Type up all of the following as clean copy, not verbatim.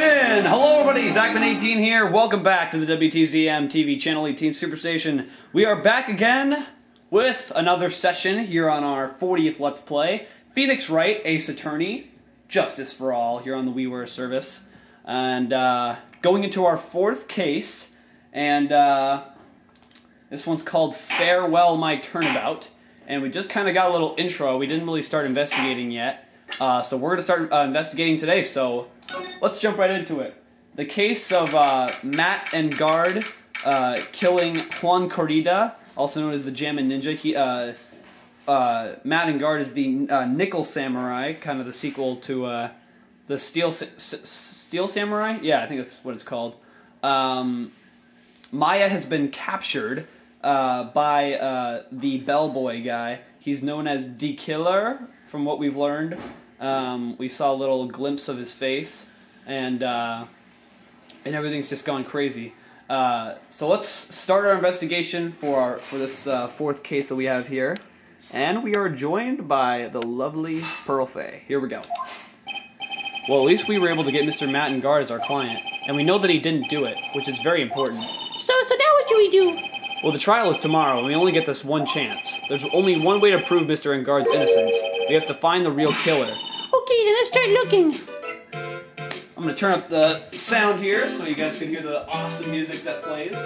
Action! Hello everybody, Zachman18 here. Welcome back to the WTZM TV Channel 18 Superstation. We are back again with another session here on our 40th Let's Play. Phoenix Wright, Ace Attorney, Justice for All here on the WiiWare service. And going into our fourth case, and this one's called Farewell My Turnabout. And we just kind of got a little intro. We didn't really start investigating yet. So we're going to start investigating today, so let's jump right into it. The case of Matt and Guard killing Juan Corrida, also known as the Jammin' Ninja. Matt and Guard is the Nickel Samurai, kind of the sequel to the Steel Samurai? Yeah, I think that's what it's called. Maya has been captured by the bellboy guy. He's known as D Killer, from what we've learned. We saw a little glimpse of his face, and everything's just gone crazy. So let's start our investigation for this fourth case that we have here, and we are joined by the lovely Pearl Fay. Here we go. Well, at least we were able to get Mr. Matt and Guard as our client, and we know that he didn't do it, which is very important. So now what do we do? Well, the trial is tomorrow, and we only get this one chance. There's only one way to prove Mr. Engard's innocence. We have to find the real killer. Okay, then let's start looking. I'm going to turn up the sound here so you guys can hear the awesome music that plays.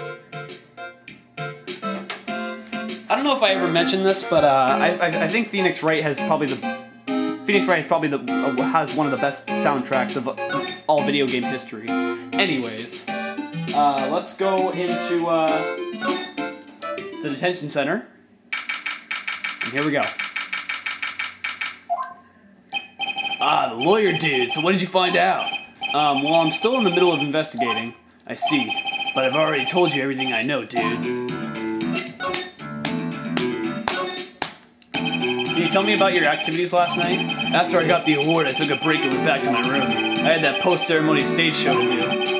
I don't know if I ever mentioned this, but I think Phoenix Wright has probably has one of the best soundtracks of all video game history. Anyways, let's go into the Detention Center. And here we go. Ah, the lawyer dude. So what did you find out? Well, I'm still in the middle of investigating. I see. But I've already told you everything I know, dude. Can you tell me about your activities last night? After I got the award, I took a break and went back to my room. I had that post-ceremony stage show to do,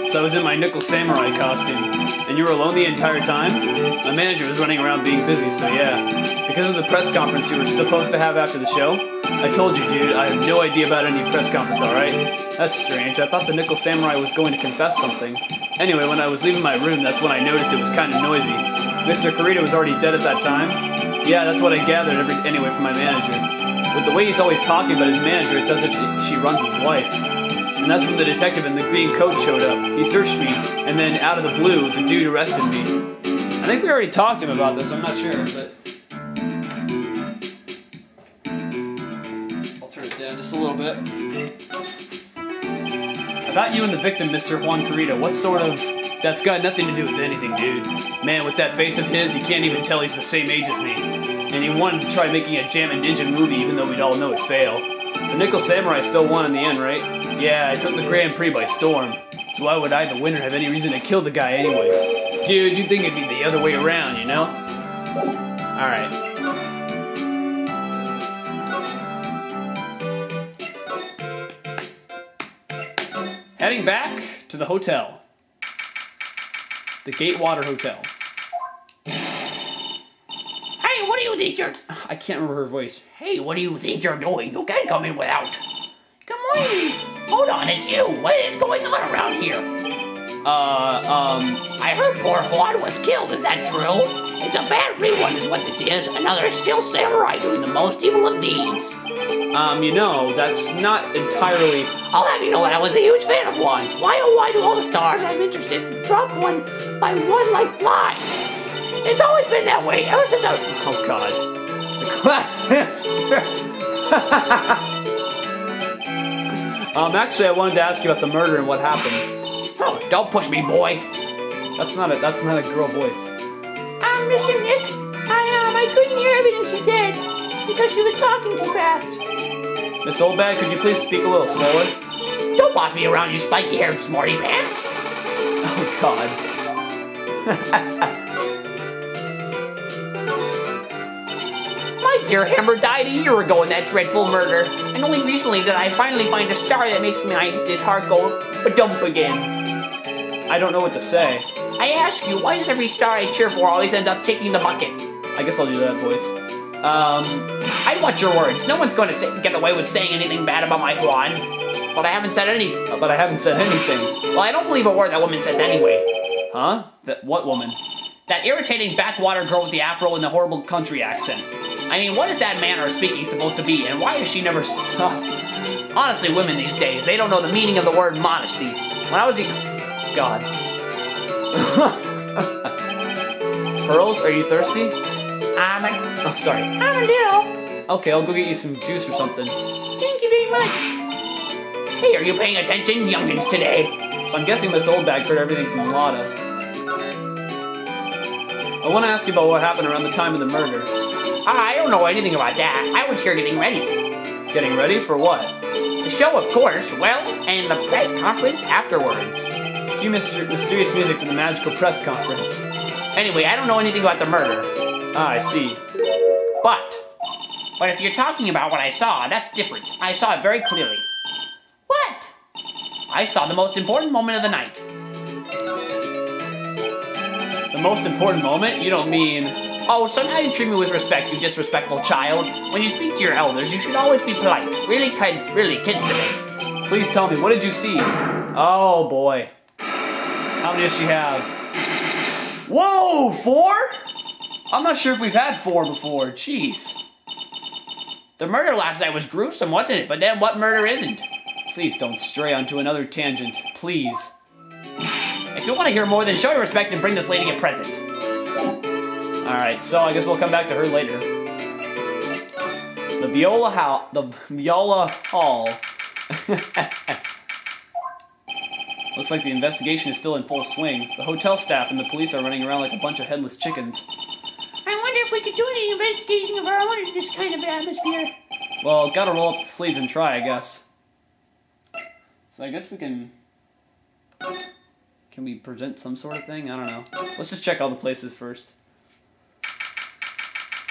so I was in my Nickel Samurai costume. And you were alone the entire time? My manager was running around being busy, so yeah. Because of the press conference you were supposed to have after the show, I told you, dude, I have no idea about any press conference, alright? That's strange. I thought the Nickel Samurai was going to confess something. Anyway, when I was leaving my room, that's when I noticed it was kind of noisy. Mr. Corrida was already dead at that time? Yeah, that's what I gathered anyway from my manager. With the way he's always talking about his manager, it's as if she runs his life. And that's when the detective in the green coat showed up. He searched me, and then out of the blue, the dude arrested me. I think we already talked to him about this, I'm not sure, but... I'll turn it down just a little bit. About you and the victim, Mr. Juan Corrida, what sort of... That's got nothing to do with anything, dude. Man, with that face of his, you can't even tell he's the same age as me. And he wanted to try making a Jammin' Ninja movie, even though we'd all know it'd fail. The Nickel Samurai still won in the end, right? Yeah, I took the Grand Prix by storm. So why would I, the winner, have any reason to kill the guy anyway? Dude, you'd think it'd be the other way around, you know? Alright. Heading back to the hotel. The Gatewater Hotel. Hey, what do you think you're... I can't remember her voice. Hey, what do you think you're doing? You can't come in without... Come on. Hold on, it's you. What is going on around here? I heard poor Juan was killed. Is that true? It's a bad rerun is what this is. Another still samurai doing the most evil of deeds. You know, that's not entirely... I'll have you know that I was a huge fan of Juan's. Why oh why do all the stars I'm interested in drop one by one like flies? It's always been that way ever since I... Oh god. The class... actually I wanted to ask you about the murder and what happened. Oh, don't push me, boy. That's not a girl voice. Mr. Nick, I couldn't hear everything she said because she was talking too fast. Miss Oldbag, could you please speak a little slower? Don't boss me around, you spiky-haired smarty pants. Oh god. My dear Hammer died a year ago in that dreadful murder, and only recently did I finally find a star that makes this heart go ba-dump again. I don't know what to say. I ask you, why does every star I cheer for always end up taking the bucket? I guess I'll do that voice. I want your words. No one's going to get away with saying anything bad about my Juan. But I haven't said any. But I haven't said anything. Well, I don't believe a word that woman says anyway. Huh? What woman? That irritating backwater girl with the afro and the horrible country accent. I mean, what is that manner of speaking supposed to be, and why does she never stop? Honestly, women these days, they don't know the meaning of the word modesty. When I was God. Pearls, are you thirsty? Oh, sorry. I'm a little. Okay, I'll go get you some juice or something. Thank you very much. Hey, are you paying attention, youngins, today? So I'm guessing Miss Oldbag heard everything from Lotta. I want to ask you about what happened around the time of the murder. I don't know anything about that. I was here getting ready. Getting ready for what? The show, of course. Well, and the press conference afterwards. Cue mysterious music for the magical press conference. Anyway, I don't know anything about the murder. Ah, I see. But if you're talking about what I saw, that's different. I saw it very clearly. What? I saw the most important moment of the night. The most important moment? You don't mean... Oh, so now you treat me with respect, you disrespectful child. When you speak to your elders, you should always be polite. Really kids today. Please tell me, what did you see? Oh, boy. How many does she have? Whoa, 4? I'm not sure if we've had 4 before. Jeez. The murder last night was gruesome, wasn't it? But then what murder isn't? Please don't stray onto another tangent. Please. If you want to hear more, then show your respect and bring this lady a present. Alright, so I guess we'll come back to her later. The Viola Hall. Looks like the investigation is still in full swing. The hotel staff and the police are running around like a bunch of headless chickens. I wonder if we could do any investigating of our own in this kind of atmosphere. Well, gotta roll up the sleeves and try, I guess. So I guess we can... Can we present some sort of thing? I don't know. Let's just check all the places first.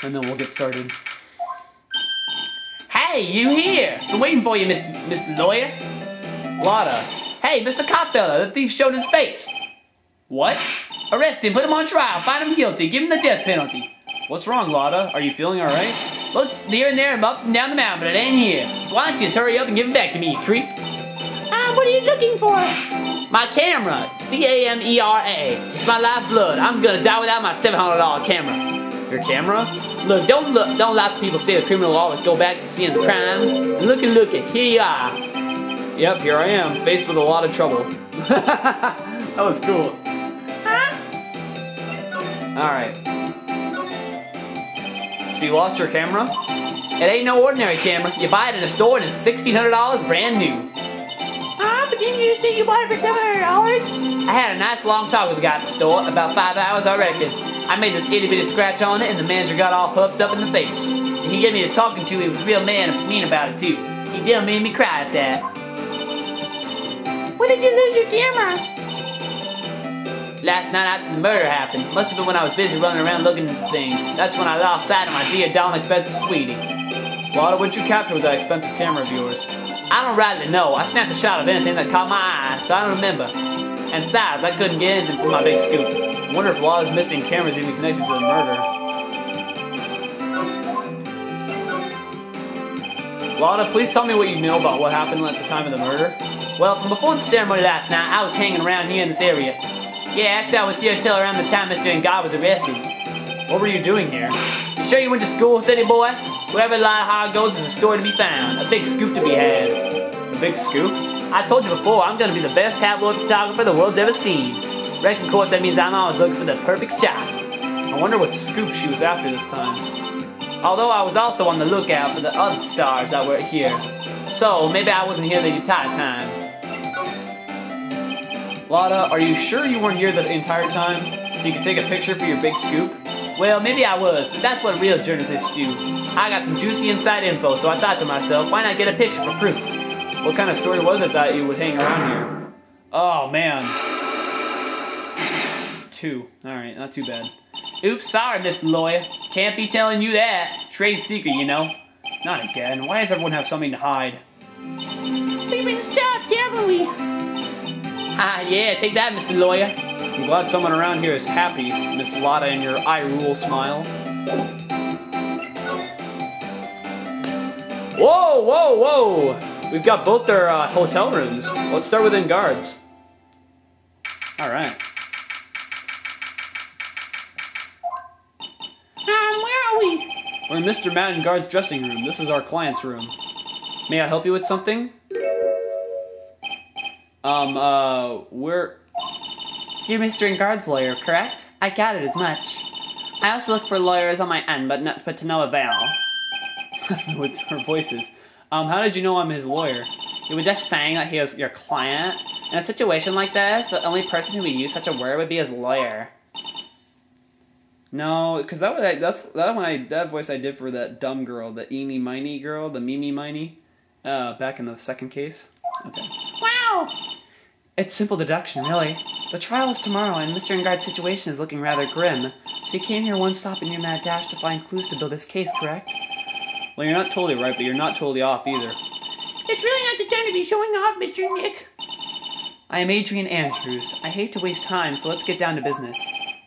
And then we'll get started. Hey, you here! Been waiting for you, Mr. Lawyer. Lotta. Hey, Mr. Copfella, the thief showed his face. What? Arrest him, put him on trial, find him guilty, give him the death penalty. What's wrong, Lotta? Are you feeling alright? Looked here and there and up and down the mountain, but it ain't here. So why don't you just hurry up and give it back to me, you creep? What are you looking for? My camera. C-A-M-E-R-A. It's my lifeblood. I'm gonna die without my $700 camera. Your camera? Look, don't lots of people say the criminal always go back to the scene of the crime. And look, here you are. Yep, here I am, faced with a lot of trouble. That was cool. Huh? Alright. So you lost your camera? It ain't no ordinary camera. You buy it in a store and it's $1,600 brand new. But didn't you say you bought it for $700? I had a nice long talk with the guy at the store, about 5 hours I reckon. I made this itty bitty scratch on it and the manager got all puffed up in the face. And he gave me his talking to, he was real mean about it too. He done made me cry at that. When did you lose your camera? Last night after the murder happened. Must have been when I was busy running around looking at things. That's when I lost sight of my dear, dumb, expensive sweetie. Lotta, what'd you capture with that expensive camera of yours? I don't rightly know. I snapped a shot of anything that caught my eye, so I don't remember. And besides, I couldn't get anything from my big scoop. I wonder if Lotta's missing cameras even connected to the murder. Lotta, please tell me what you know about what happened at the time of the murder. Well, from before the ceremony last night, I was hanging around here in this area. Yeah, actually, I was here until around the time Mr. Ngard was arrested. What were you doing here? You sure you went to school, city boy? Wherever a lot of hard goes, there's a story to be found. A big scoop to be had. A big scoop? I told you before, I'm gonna be the best tabloid photographer the world's ever seen. Reckon, of course, that means I'm always looking for the perfect shot. I wonder what scoop she was after this time. Although I was also on the lookout for the other stars that were here. So, maybe I wasn't here the entire time. Lotta, are you sure you weren't here the entire time? So you could take a picture for your big scoop? Well, maybe I was, but that's what real journalists do. I got some juicy inside info, so I thought to myself, why not get a picture for proof? What kind of story was it that you would hang around here? Oh, man. 2. Alright, not too bad. Oops, sorry, Mr. Lawyer. Can't be telling you that. Trade secret, you know. Not again. Why does everyone have something to hide? We've been stopped, haven't we? Yeah, take that, Mr. Lawyer. I'm glad someone around here is happy, Miss Lotta, and your eye rule smile. Whoa, whoa, whoa! We've got both their hotel rooms. Let's start with guards. Alright. Where are we? We're in Mr. Matt Guard's dressing room. This is our client's room. May I help you with something? You're Mr. Guard's lawyer, correct? I gathered as much. I also look for lawyers on my end, but to no avail. With her voices. How did you know I'm his lawyer? You were just saying that he was your client? In a situation like this, the only person who would use such a word would be his lawyer. No, because that voice I did for that dumb girl, the eeny miny girl, the Mimi miny, back in the second case. Okay. Wow! It's simple deduction, really. The trial is tomorrow, and Mr. Guard's situation is looking rather grim. So you came here one stop in your mad dash to find clues to build this case, correct? Well, you're not totally right, but you're not totally off either. It's really not the time to be showing off, Mr. Nick. I am Adrian Andrews. I hate to waste time, so let's get down to business.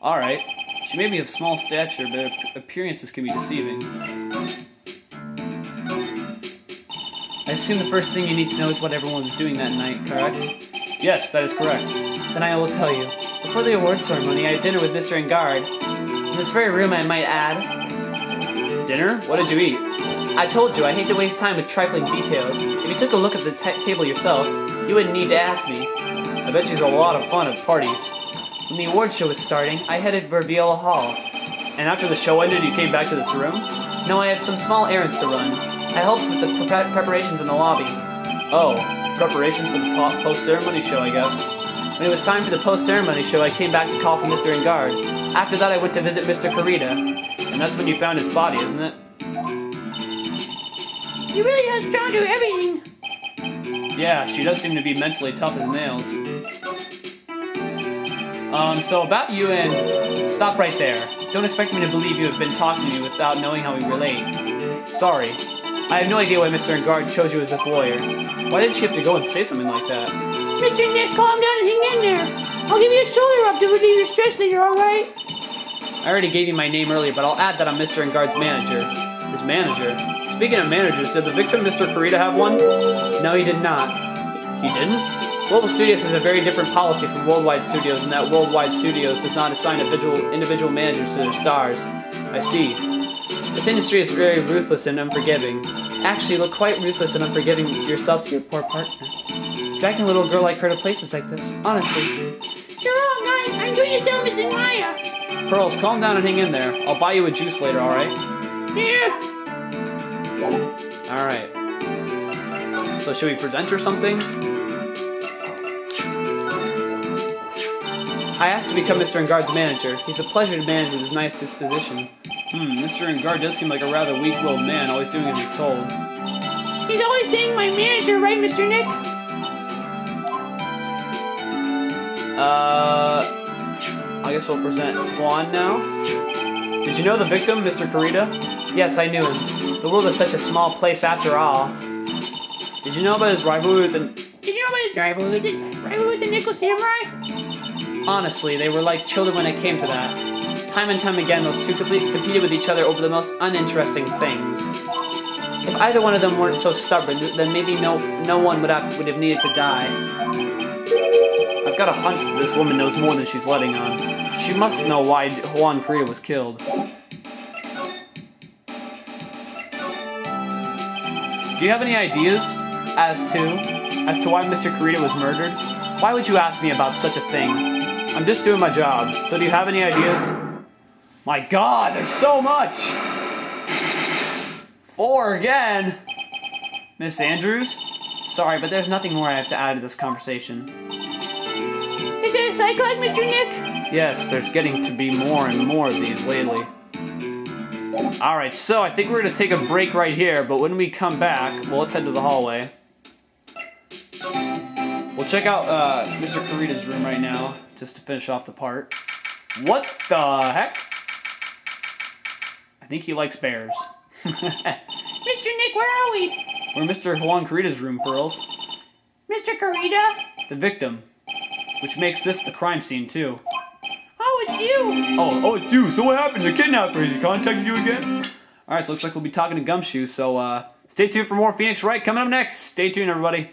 Alright. She may be of small stature, but her appearances can be deceiving. I assume the first thing you need to know is what everyone was doing that night, correct? Yes, that is correct. Then I will tell you. Before the award ceremony, I had dinner with Mr. Guard. In this very room, I might add. Dinner? What did you eat? I told you, I hate to waste time with trifling details. If you took a look at the table yourself, you wouldn't need to ask me. I bet she's a lot of fun at parties. When the award show was starting, I headed for Viola Hall. And after the show ended, you came back to this room? No, I had some small errands to run. I helped with the preparations in the lobby. Oh, preparations for the post-ceremony show, I guess. When it was time for the post-ceremony show, I came back to call for Mr. Guard. After that, I went to visit Mr. Karita. And that's when you found his body, isn't it? He really has John do everything. Yeah, she does seem to be mentally tough as nails. So about you and... Stop right there. Don't expect me to believe you have been talking to me without knowing how we relate. Sorry. I have no idea why Mr. Guard chose you as his lawyer. Why did she have to go and say something like that? Mr. Nick, calm down and hang in there. I'll give you a shoulder rub to relieve your stress later, alright? I already gave you my name earlier, but I'll add that I'm Mr. Guard's manager. His manager? Speaking of managers, did the victim, Mr. Karita, have one? No, he did not. He didn't? Global Studios has a very different policy from Worldwide Studios in that Worldwide Studios does not assign individual managers to their stars. I see. This industry is very ruthless and unforgiving. Actually, you look quite ruthless and unforgiving to yourself to your poor partner. Dragging a little girl like her to places like this, honestly. You're wrong, I'm going to tell Mrs. Maya. Pearls, calm down and hang in there. I'll buy you a juice later, alright? Yeah. Alright. So should we present her something? I asked to become Mr. Guard's manager. He's a pleasure to manage with his nice disposition. Mr. Guard does seem like a rather weak-willed man, always doing as he's told. He's always saying my manager, right, Mr. Nick? I guess we'll present Juan now. Did you know the victim, Mr. Karita? Yes, I knew him. The world is such a small place after all. Did you know about his rivalry with the... rivalry with the Nickel Samurai? Honestly, they were like children when it came to that. Time and time again, those two competed with each other over the most uninteresting things. If either one of them weren't so stubborn, then maybe no one would have needed to die. I've got a hunch that this woman knows more than she's letting on. She must know why Juan Karita was killed. Do you have any ideas as to why Mr. Karita was murdered? Why would you ask me about such a thing? I'm just doing my job. So do you have any ideas? My God, there's so much! 4 again! Miss Andrews? Sorry, but there's nothing more I have to add to this conversation. Is there a cyclone, Mr. Nick? Yes, there's getting to be more and more of these lately. Alright, so I think we're going to take a break right here, but when we come back, well, let's head to the hallway. We'll check out Mr. Karita's room right now, just to finish off the part. What the heck? I think he likes bears. Mr. Nick, where are we? We're in Mr. Juan Karita's room, Pearls. Mr. Karita? The victim. Which makes this the crime scene, too. Oh, it's you! Oh, it's you. So what happened? The kidnapper, has he contacted you again? Alright, so looks like we'll be talking to Gumshoe, so Stay tuned for more Phoenix Wright coming up next. Stay tuned, everybody.